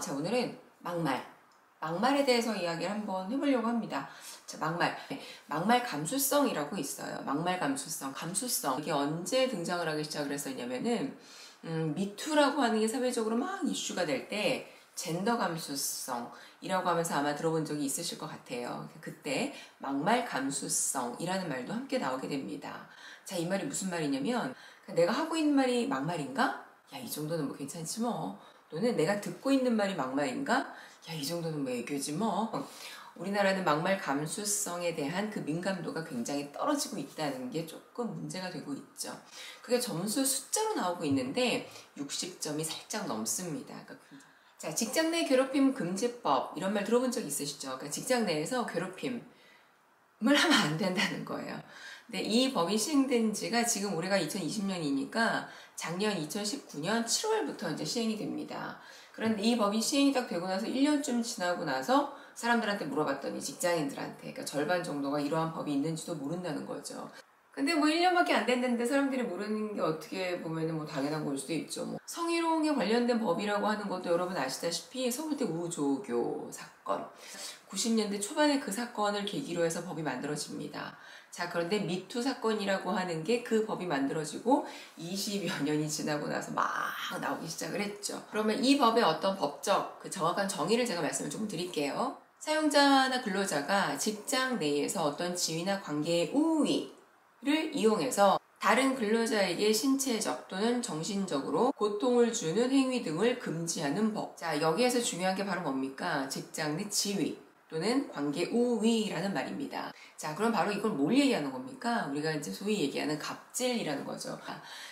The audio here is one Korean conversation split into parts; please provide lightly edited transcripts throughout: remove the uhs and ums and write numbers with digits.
자, 오늘은 막말에 대해서 이야기를 한번 해보려고 합니다. 자, 막말 감수성이라고 있어요. 막말 감수성. 이게 언제 등장을 하기 시작을 했었냐면은, 미투라고 하는 게 사회적으로 막 이슈가 될 때, 젠더 감수성이라고 하면서 아마 들어본 적이 있으실 것 같아요. 그때 막말 감수성이라는 말도 함께 나오게 됩니다. 자, 이 말이 무슨 말이냐면, 내가 하고 있는 말이 막말인가? 야, 이 정도는 뭐 괜찮지 뭐. 또는 내가 듣고 있는 말이 막말인가? 야, 이 정도는 뭐 애교지 뭐. 우리나라는 막말 감수성에 대한 그 민감도가 굉장히 떨어지고 있다는 게 조금 문제가 되고 있죠. 그게 점수 숫자로 나오고 있는데 60점이 살짝 넘습니다. 자, 직장 내 괴롭힘 금지법 이런 말 들어본 적 있으시죠? 그러니까 직장 내에서 괴롭힘을 하면 안 된다는 거예요. 근데 이 법이 시행된 지가 지금 올해가 2020년이니까 작년 2019년 7월부터 이제 시행이 됩니다. 그런데 이 법이 시행이 딱 되고 나서 1년쯤 지나고 나서 사람들한테 물어봤더니 직장인들한테 그러니까 절반 정도가 이러한 법이 있는지도 모른다는 거죠. 근데 뭐 1년밖에 안 됐는데 사람들이 모르는 게 어떻게 보면은 뭐 당연한 걸 수도 있죠. 뭐 성희롱에 관련된 법이라고 하는 것도 여러분 아시다시피 서울대 우조교 사건 90년대 초반에 그 사건을 계기로 해서 법이 만들어집니다. 자, 그런데 미투 사건이라고 하는 게 그 법이 만들어지고 20여 년이 지나고 나서 막 나오기 시작을 했죠. 그러면 이 법의 어떤 법적 그 정확한 정의를 제가 말씀을 조금 드릴게요. 사용자나 근로자가 직장 내에서 어떤 지위나 관계의 우위를 이용해서 다른 근로자에게 신체적 또는 정신적으로 고통을 주는 행위 등을 금지하는 법. 자, 여기에서 중요한 게 바로 뭡니까? 직장 내 지위 또는 관계 우위라는 말입니다. 자, 그럼 바로 이걸 뭘 얘기하는 겁니까? 우리가 이제 소위 얘기하는 갑질이라는 거죠.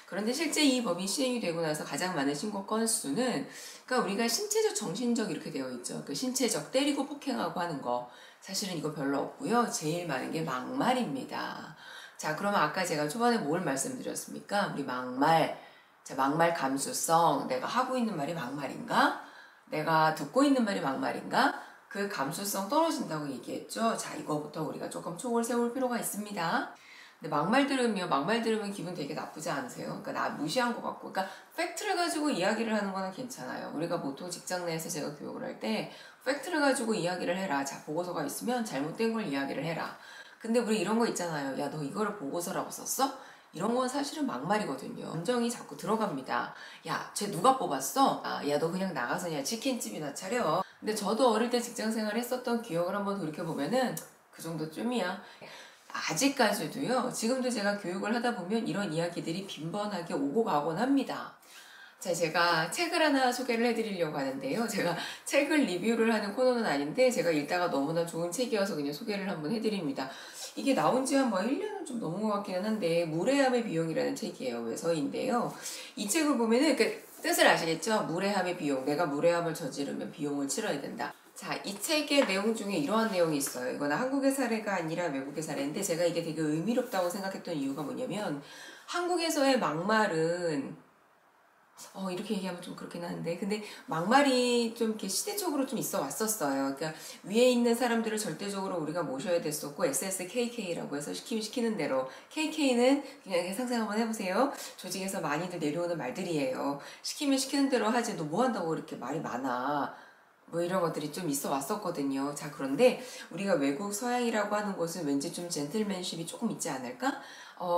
그런데 실제 이 법이 시행이 되고 나서 가장 많은 신고 건수는 그러니까 우리가 신체적, 정신적 이렇게 되어 있죠. 그 신체적 때리고 폭행하고 하는 거 사실은 이거 별로 없고요. 제일 많은 게 막말입니다. 자, 그러면 아까 제가 초반에 뭘 말씀드렸습니까? 우리 자, 막말 감수성. 내가 하고 있는 말이 막말인가? 내가 듣고 있는 말이 막말인가? 그 감수성 떨어진다고 얘기했죠. 자, 이거부터 우리가 조금 촉을 세울 필요가 있습니다. 근데 막말 들으면 기분 되게 나쁘지 않으세요? 그러니까 나 무시한 것 같고. 그러니까 팩트를 가지고 이야기를 하는 거는 괜찮아요. 우리가 보통 직장 내에서 제가 교육을 할 때 팩트를 가지고 이야기를 해라. 자, 보고서가 있으면 잘못된 걸 이야기를 해라. 근데 우리 이런 거 있잖아요. 야, 너 이거를 보고서라고 썼어? 이런 건 사실은 막말이거든요. 감정이 자꾸 들어갑니다. 야, 쟤 누가 뽑았어? 야, 너 그냥 나가서 그냥 치킨집이나 차려. 근데 저도 어릴 때 직장 생활 했었던 기억을 한번 돌이켜보면은 그 정도쯤이야. 아직까지도요. 지금도 제가 교육을 하다 보면 이런 이야기들이 빈번하게 오고 가곤 합니다. 자, 제가 책을 하나 소개를 해드리려고 하는데요. 제가 책을 리뷰를 하는 코너는 아닌데 제가 읽다가 너무나 좋은 책이어서 그냥 소개를 한번 해드립니다. 이게 나온 지 한 뭐 1년은 좀 넘은 것 같기는 한데 무례함의 비용이라는 책이에요. 외서인데요. 이 책을 보면은 그 뜻을 아시겠죠? 무례함의 비용. 내가 무례함을 저지르면 비용을 치러야 된다. 자, 이 책의 내용 중에 이러한 내용이 있어요. 이거는 한국의 사례가 아니라 외국의 사례인데 제가 이게 되게 의미롭다고 생각했던 이유가 뭐냐면 한국에서의 막말은 이렇게 얘기하면 좀 그렇긴 한데 근데 막말이 좀 이렇게 시대적으로 좀 있어 왔었어요. 그러니까 위에 있는 사람들을 절대적으로 우리가 모셔야 됐었고 SSKK라고 해서 시키는 대로 KK는 그냥 이렇게 상상 한번 해보세요. 조직에서 많이들 내려오는 말들이에요. 시키면 시키는 대로 하지 너 뭐 한다고 이렇게 말이 많아. 뭐 이런 것들이 좀 있어 왔었거든요. 자, 그런데 우리가 외국 서양이라고 하는 곳은 왠지 좀 젠틀맨십이 조금 있지 않을까?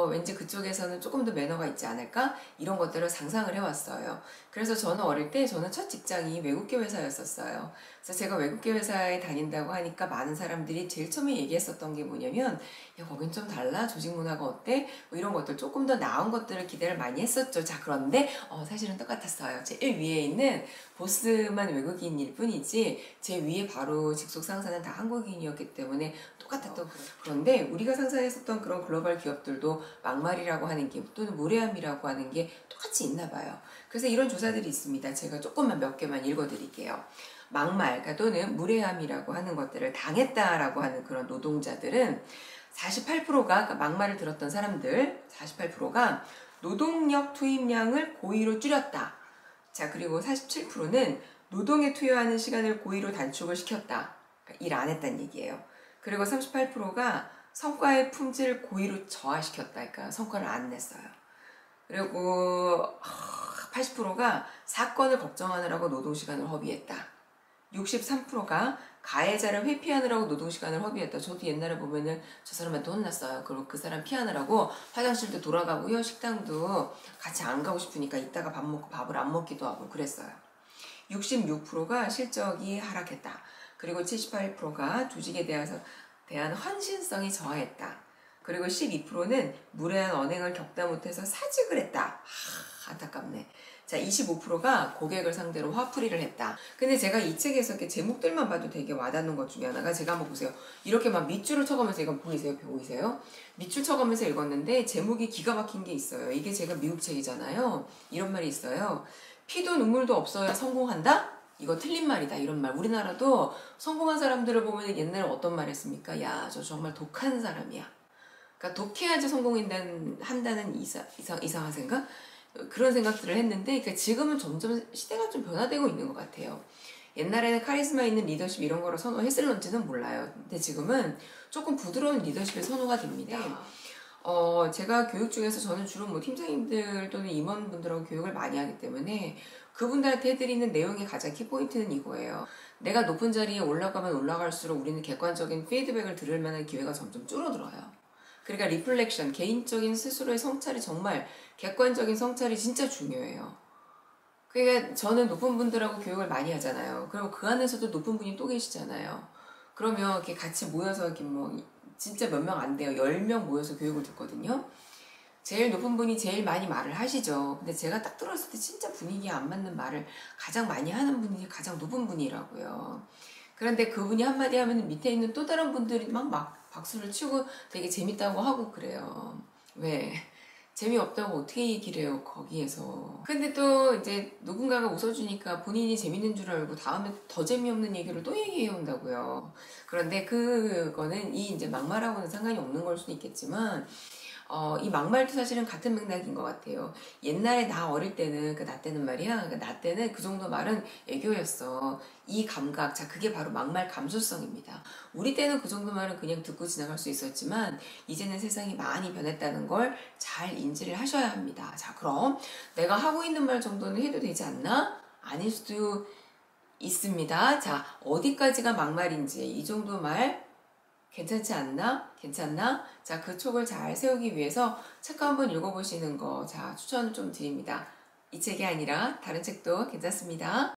왠지 그쪽에서는 조금 더 매너가 있지 않을까? 이런 것들을 상상을 해왔어요. 그래서 저는 어릴 때 저는 첫 직장이 외국계 회사였었어요. 그래서 제가 외국계 회사에 다닌다고 하니까 많은 사람들이 제일 처음에 얘기했었던 게 뭐냐면 야, 거긴 좀 달라? 조직 문화가 어때? 뭐 이런 것들 조금 더 나은 것들을 기대를 많이 했었죠. 자, 그런데 사실은 똑같았어요. 제일 위에 있는 보스만 외국인일 뿐이지 제 위에 바로 직속 상사는 다 한국인이었기 때문에 똑같았던 거예요. 그런데 우리가 상상했었던 그런 글로벌 기업들도 막말이라고 하는 게 또는 무례함이라고 하는 게 똑같이 있나 봐요. 그래서 이런 조사들이 있습니다. 제가 조금만 몇 개만 읽어드릴게요. 막말 또는 무례함이라고 하는 것들을 당했다라고 하는 그런 노동자들은 48%가 그러니까 막말을 들었던 사람들 48%가 노동력 투입량을 고의로 줄였다. 자, 그리고 47%는 노동에 투여하는 시간을 고의로 단축을 시켰다. 그러니까 일 안 했다는 얘기예요. 그리고 38%가 성과의 품질을 고의로 저하시켰다. 그러니까 성과를 안 냈어요. 그리고 80%가 사건을 걱정하느라고 노동시간을 허비했다. 63%가 가해자를 회피하느라고 노동시간을 허비했다. 저도 옛날에 보면은 저 사람한테 혼났어요. 그리고 그 사람 피하느라고 화장실도 돌아가고요. 식당도 같이 안 가고 싶으니까 이따가 밥 먹고 밥을 안 먹기도 하고 그랬어요. 66%가 실적이 하락했다. 그리고 78%가 조직에 대한 헌신성이 저하했다. 그리고 12%는 무례한 언행을 겪다 못해서 사직을 했다. 안타깝네. 자, 25%가 고객을 상대로 화풀이를 했다. 근데 제가 이 책에서 이렇게 제목들만 봐도 되게 와닿는 것 중에 하나가 제가 한번 보세요. 이렇게 막 밑줄을 쳐가면서 이거 보이세요? 밑줄 쳐가면서 읽었는데 제목이 기가 막힌 게 있어요. 이게 제가 미국 책이잖아요. 이런 말이 있어요. 피도 눈물도 없어야 성공한다? 이거 틀린 말이다. 이런 말. 우리나라도 성공한 사람들을 보면 옛날에 어떤 말 했습니까? 야, 저 정말 독한 사람이야. 그러니까 독해야지 한다는 이상한 생각? 그런 생각들을 했는데, 그러니까 지금은 점점 시대가 좀 변화되고 있는 것 같아요. 옛날에는 카리스마 있는 리더십 이런 거를 선호했을런지는 몰라요. 근데 지금은 조금 부드러운 리더십의 선호가 됩니다. 제가 교육 중에서 저는 주로 뭐 팀장님들 또는 임원분들하고 교육을 많이 하기 때문에 그분들한테 해드리는 내용의 가장 키포인트는 이거예요. 내가 높은 자리에 올라가면 올라갈수록 우리는 객관적인 피드백을 들을 만한 기회가 점점 줄어들어요. 그러니까 리플렉션, 개인적인 스스로의 성찰이 정말 객관적인 성찰이 진짜 중요해요. 그러니까 저는 높은 분들하고 교육을 많이 하잖아요. 그리고 그 안에서도 높은 분이 또 계시잖아요. 그러면 이렇게 같이 모여서 이렇게 뭐 진짜 몇 명 안 돼요. 10명 모여서 교육을 듣거든요. 제일 높은 분이 제일 많이 말을 하시죠. 근데 제가 딱 들었을 때 진짜 분위기에 안 맞는 말을 가장 많이 하는 분이 가장 높은 분이라고요. 그런데 그분이 한마디 하면 밑에 있는 또 다른 분들이 막 박수를 치고 되게 재밌다고 하고 그래요. 왜? 재미없다고 어떻게 얘기를 해요, 거기에서. 근데 또 이제 누군가가 웃어주니까 본인이 재밌는 줄 알고 다음에 더 재미없는 얘기를 또 얘기해 온다고요. 그런데 그거는 이 이제 막말하고는 상관이 없는 걸 수도 있겠지만, 이 막말도 사실은 같은 맥락인 것 같아요. 옛날에 나 어릴 때는, 나 때는 말이야. 나 때는 그 정도 말은 애교였어. 이 감각, 자, 그게 바로 막말 감수성입니다. 우리 때는 그 정도 말은 그냥 듣고 지나갈 수 있었지만, 이제는 세상이 많이 변했다는 걸 잘 인지를 하셔야 합니다. 자, 그럼 내가 하고 있는 말 정도는 해도 되지 않나? 아닐 수도 있습니다. 자, 어디까지가 막말인지, 이 정도 말, 괜찮지 않나? 괜찮나? 자, 그 촉을 잘 세우기 위해서 책 한번 읽어보시는 거, 자, 추천을 좀 드립니다. 이 책이 아니라 다른 책도 괜찮습니다.